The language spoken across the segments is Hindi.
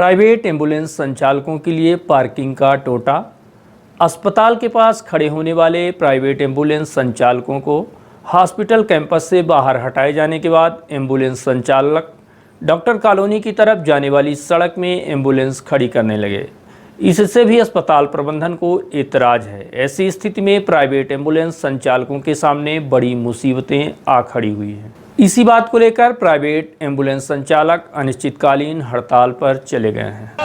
प्राइवेट एम्बुलेंस संचालकों के लिए पार्किंग का टोटा। अस्पताल के पास खड़े होने वाले प्राइवेट एम्बुलेंस संचालकों को हॉस्पिटल कैंपस से बाहर हटाए जाने के बाद एम्बुलेंस संचालक डॉक्टर कॉलोनी की तरफ जाने वाली सड़क में एम्बुलेंस खड़ी करने लगे। इससे भी अस्पताल प्रबंधन को एतराज है। ऐसी स्थिति में प्राइवेट एम्बुलेंस संचालकों के सामने बड़ी मुसीबतें आ खड़ी हुई हैं। इसी बात को लेकर प्राइवेट एम्बुलेंस संचालक अनिश्चितकालीन हड़ताल पर चले गए हैं।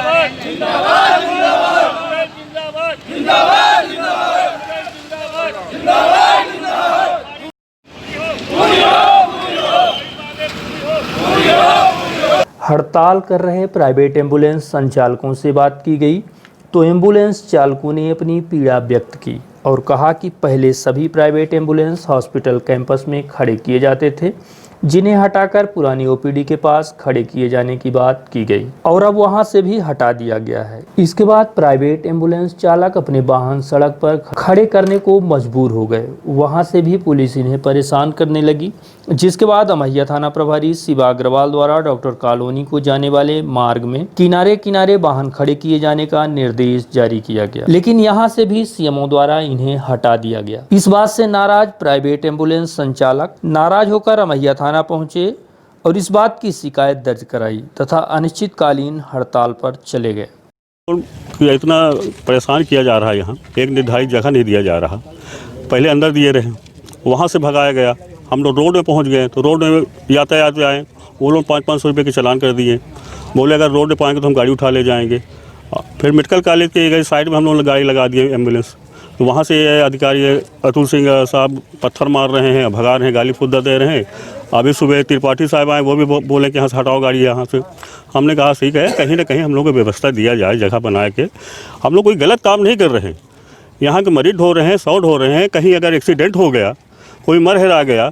हड़ताल कर रहे प्राइवेट एम्बुलेंस संचालकों से बात की गई तो एम्बुलेंस चालकों ने अपनी पीड़ा व्यक्त की और कहा कि पहले सभी प्राइवेट एम्बुलेंस हॉस्पिटल कैंपस में खड़े किए जाते थे, जिन्हें हटाकर पुरानी ओपीडी के पास खड़े किए जाने की बात की गई और अब वहां से भी हटा दिया गया है। इसके बाद प्राइवेट एम्बुलेंस चालक अपने वाहन सड़क पर खड़े करने को मजबूर हो गए। वहां से भी पुलिस इन्हें परेशान करने लगी, जिसके बाद अमैया थाना प्रभारी शिवा अग्रवाल द्वारा डॉक्टर कॉलोनी को जाने वाले मार्ग में किनारे किनारे वाहन खड़े किए जाने का निर्देश जारी किया गया, लेकिन यहां से भी सीएमओ द्वारा इन्हें हटा दिया गया। इस बात से नाराज प्राइवेट एम्बुलेंस संचालक नाराज होकर अमैया थाना पहुंचे और इस बात की शिकायत दर्ज कराई तथा अनिश्चितकालीन हड़ताल पर चले गए। इतना परेशान किया जा रहा है, यहाँ एक निर्धारित जगह नहीं दिया जा रहा। पहले अंदर दिए रहे, वहाँ से भगाया गया। हम लोग रोड में पहुँच गए तो रोड में यातायात आए, वो लोग 500-500 रुपये के चालान कर दिए। बोले अगर रोड में पाएंगे तो हम गाड़ी उठा ले जाएंगे। फिर मेडिकल कॉलेज के साइड में हम लोग गाड़ी लगा दिए एम्बुलेंस। तो वहाँ से अधिकारी अतुल सिंह साहब पत्थर मार रहे हैं, भगा रहे हैं, गाली फुद्दा दे रहे हैं। अभी सुबह त्रिपाठी साहब आए, वो भी बोले कि यहाँ से हटाओ गाड़ी यहाँ से। हमने कहा ठीक है, कहीं ना कहीं हम लोग को व्यवस्था दिया जाए जगह बना के। हम लोग कोई गलत काम नहीं कर रहे हैं। यहाँ के मरीज हो रहे हैं, शॉर्ट हो रहे हैं। कहीं अगर एक्सीडेंट हो गया, कोई मर हेरा गया,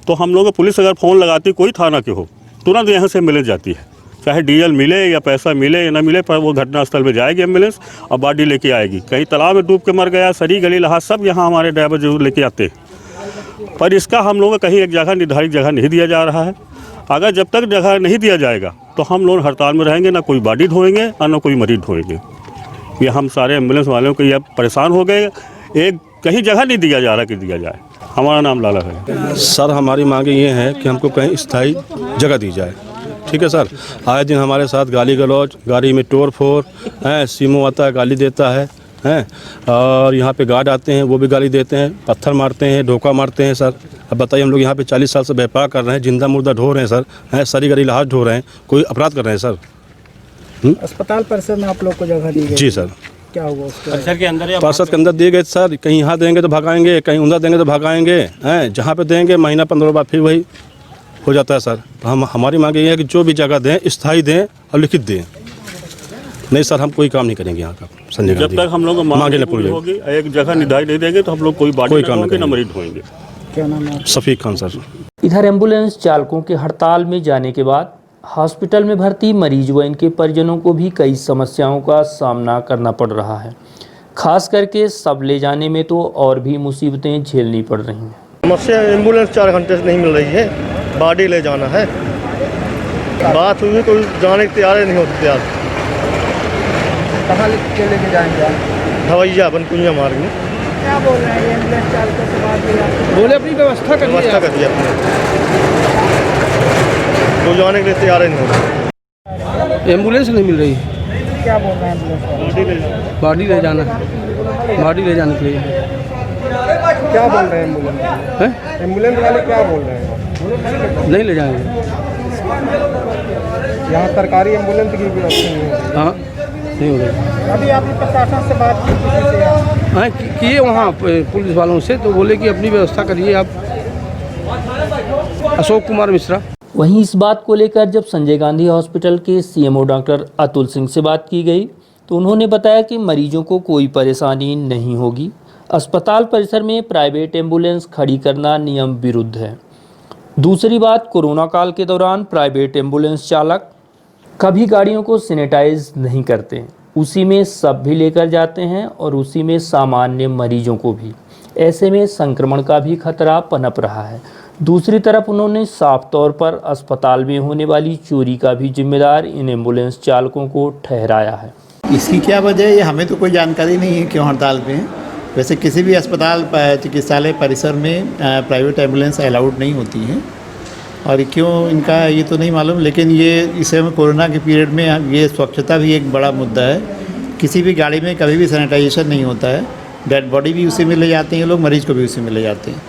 तो हम लोग पुलिस अगर फ़ोन लगाती, कोई थाना के हो, तुरंत यहाँ से मिल जाती है। चाहे डीजल मिले या पैसा मिले या ना मिले, पर वो घटनास्थल पे जाएगी एम्बुलेंस और बॉडी लेके आएगी। कहीं तालाब में डूब के मर गया, सरी गली लहाज सब यहाँ हमारे ड्राइवर जरूर लेके आते हैं। पर इसका हम लोग को कहीं एक जगह निर्धारित जगह नहीं दिया जा रहा है। अगर जब तक जगह नहीं दिया जाएगा तो हम लोग हड़ताल में रहेंगे, ना कोई बॉडी ढोएंगे और ना कोई मरीज ढोएंगे। ये हम सारे एम्बुलेंस वालों को ये परेशान हो गए। एक कहीं जगह नहीं दिया जा रहा कि दिया जाए। हमारा नाम लाला है। सर, हमारी मांगे ये हैं कि हमको कहीं स्थायी जगह दी जाए। ठीक है सर। आए दिन हमारे साथ गाली गलौज, गाड़ी में तोड़ फोड़ है, सीमो आता है गाली देता है, और यहाँ पे गार्ड आते हैं वो भी गाली देते हैं, पत्थर मारते हैं, धोखा मारते हैं। सर अब बताइए, हम लोग यहाँ पे 40 साल से व्यापार कर रहे हैं, जिंदा मुर्दा ढो रहे हैं सर, सरी गली लाश ढो रहे हैं, कोई अपराध कर रहे हैं सर। अस्पताल परिसर में आप लोग को जगह दी गई? जी सर। क्या हुआ परिसर के अंदर? परिसर के अंदर दिए गए सर। कहीं यहाँ देंगे तो भगाएंगे, कहीं उधर देंगे तो भगाएंगे, जहाँ पे देंगे महीना 15 बाद फिर वही हो जाता है सर। तो हमारी मांग ये है कि जो भी जगह दें स्थायी दें और लिखित दें। नहीं सर, हम कोई काम नहीं करेंगे यहाँ का। संजय जब तक हम लोग मांगे पूरी होगी, एक जगह निर्धारित नहीं देंगे तो हम लोग कोई काम नहीं, न मरीज होंगे। क्या नाम है? शफीक खान सर। इधर एम्बुलेंस चालकों के हड़ताल में जाने के बाद हॉस्पिटल में भर्ती मरीज व इनके परिजनों को भी कई समस्याओं का सामना करना पड़ रहा है। खास करके सब ले जाने में तो और भी मुसीबतें झेलनी पड़ रही हैं। समस्या एम्बुलेंस 4 घंटे से नहीं मिल रही है। बॉडी ले जाना है, बात हुई, कोई जाने के तैयार नहीं होते। तैयार कहाँ लेके जाएंगे? हवैया बनकुंजा मार्ग में। क्या बोल रहे हैं एम्बुलेंस चालकों से बात हुई? बोले अपनी व्यवस्था करिए अपने, कोई जाने के लिए तैयार नहीं होता। एम्बुलेंस नहीं मिल रही। क्या बोल रहे हैं एम्बुलेंस? बॉडी ले जाना है, बॉडी ले जाने के लिए। क्या बोल रहे हैं एम्बुलेंस? एम्बुलेंस वाले क्या बोल रहे हैं? नहीं ले जाएंगे। यहाँ सरकारी एम्बुलेंस की व्यवस्था नहीं है। हाँ, नहीं हो रही। अभी आपने प्रशासन से बात की किसी से? हाँ, किए वहाँ पुलिस वालों से, तो बोले कि अपनी व्यवस्था करिए आप। अशोक कुमार मिश्रा। वहीं इस बात को लेकर जब संजय गांधी हॉस्पिटल के सीएमओ डॉक्टर अतुल सिंह से बात की गई तो उन्होंने बताया कि मरीजों को कोई परेशानी नहीं होगी। अस्पताल परिसर में प्राइवेट एम्बुलेंस खड़ी करना नियम विरुद्ध है। दूसरी बात, कोरोना काल के दौरान प्राइवेट एम्बुलेंस चालक कभी गाड़ियों को सैनिटाइज नहीं करते, उसी में सब भी लेकर जाते हैं और उसी में सामान्य मरीजों को भी। ऐसे में संक्रमण का भी खतरा पनप रहा है। दूसरी तरफ उन्होंने साफ तौर पर अस्पताल में होने वाली चोरी का भी जिम्मेदार इन एम्बुलेंस चालकों को ठहराया है। इसकी क्या वजह है ये हमें तो कोई जानकारी नहीं है क्यों हड़ताल पे हैं। वैसे किसी भी अस्पताल चिकित्सालय परिसर में प्राइवेट एम्बुलेंस अलाउड नहीं होती हैं और क्यों इनका ये तो नहीं मालूम, लेकिन ये इस समय कोरोना के पीरियड में ये स्वच्छता भी एक बड़ा मुद्दा है। किसी भी गाड़ी में कभी भी सैनिटाइजेशन नहीं होता है, डेड बॉडी भी उसी में ले जाते हैं लोग, मरीज को भी उसी में ले जाते हैं,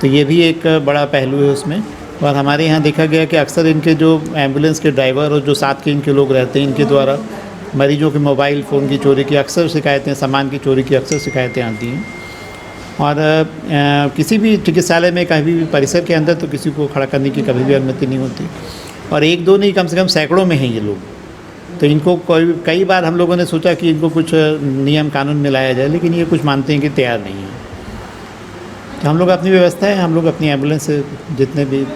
तो ये भी एक बड़ा पहलू है उसमें। और हमारे यहाँ देखा गया कि अक्सर इनके जो एम्बुलेंस के ड्राइवर और जो साथ के इनके लोग रहते हैं, इनके द्वारा मरीजों के मोबाइल फ़ोन की चोरी की अक्सर शिकायतें, सामान की चोरी की अक्सर शिकायतें आती हैं। और किसी भी चिकित्सालय में कभी भी परिसर के अंदर तो किसी को खड़ा करने की कभी भी अनुमति नहीं होती, और एक दो नहीं, कम से कम सैकड़ों में हैं ये लोग। तो इनको कई बार हम लोगों ने सोचा कि इनको कुछ नियम कानून में लाया जाए, लेकिन ये कुछ मानते हैं कि तैयार नहीं है। तो हम लोग अपनी व्यवस्था है, हम लोग अपनी एम्बुलेंस से जितने भी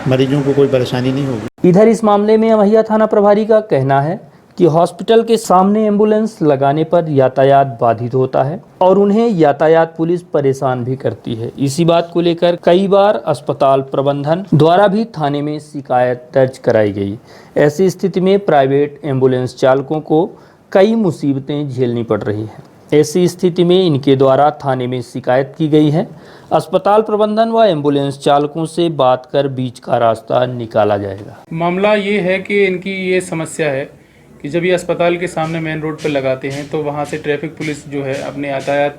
मरीजों को कोई परेशानी नहीं होगी। इधर इस मामले में अमैया थाना प्रभारी का कहना है कि हॉस्पिटल के सामने एम्बुलेंस लगाने पर यातायात बाधित होता है और उन्हें यातायात पुलिस परेशान भी करती है। इसी बात को लेकर कई बार अस्पताल प्रबंधन द्वारा भी थाने में शिकायत दर्ज कराई गई। ऐसी स्थिति में प्राइवेट एम्बुलेंस चालकों को कई मुसीबतें झेलनी पड़ रही हैं। ऐसी स्थिति में इनके द्वारा थाने में शिकायत की गई है। अस्पताल प्रबंधन व एम्बुलेंस चालकों से बात कर बीच का रास्ता निकाला जाएगा। मामला ये है कि इनकी ये समस्या है कि जब ये अस्पताल के सामने मेन रोड पर लगाते हैं तो वहाँ से ट्रैफिक पुलिस जो है अपने यातायात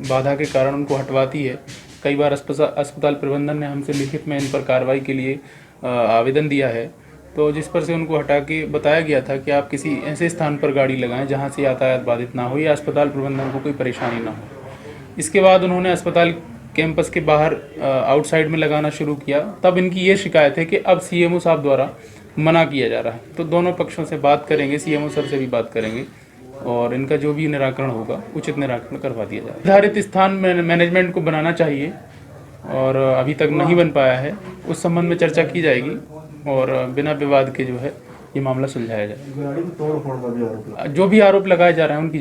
बाधा के कारण उनको हटवाती है। कई बार अस्पताल प्रबंधन ने हमसे लिखित में इन पर कार्रवाई के लिए आवेदन दिया है, तो जिस पर से उनको हटा के बताया गया था कि आप किसी ऐसे स्थान पर गाड़ी लगाएं जहाँ से यातायात बाधित ना हो या अस्पताल प्रबंधन को कोई परेशानी ना हो। इसके बाद उन्होंने अस्पताल कैंपस के बाहर आउटसाइड में लगाना शुरू किया। तब इनकी ये शिकायत है कि अब सीएमओ साहब द्वारा मना किया जा रहा है। तो दोनों पक्षों से बात करेंगे, सीएमओ सर से भी बात करेंगे और इनका जो भी निराकरण होगा उचित निराकरण करवा दिया जाएगा। निर्धारित स्थान मैनेजमेंट को बनाना चाहिए और अभी तक नहीं बन पाया है, उस संबंध में चर्चा की जाएगी और बिना विवाद के जो है ये मामला सुलझाया जाएगा। जो भी आरोप लगाए जा रहे हैं उनकी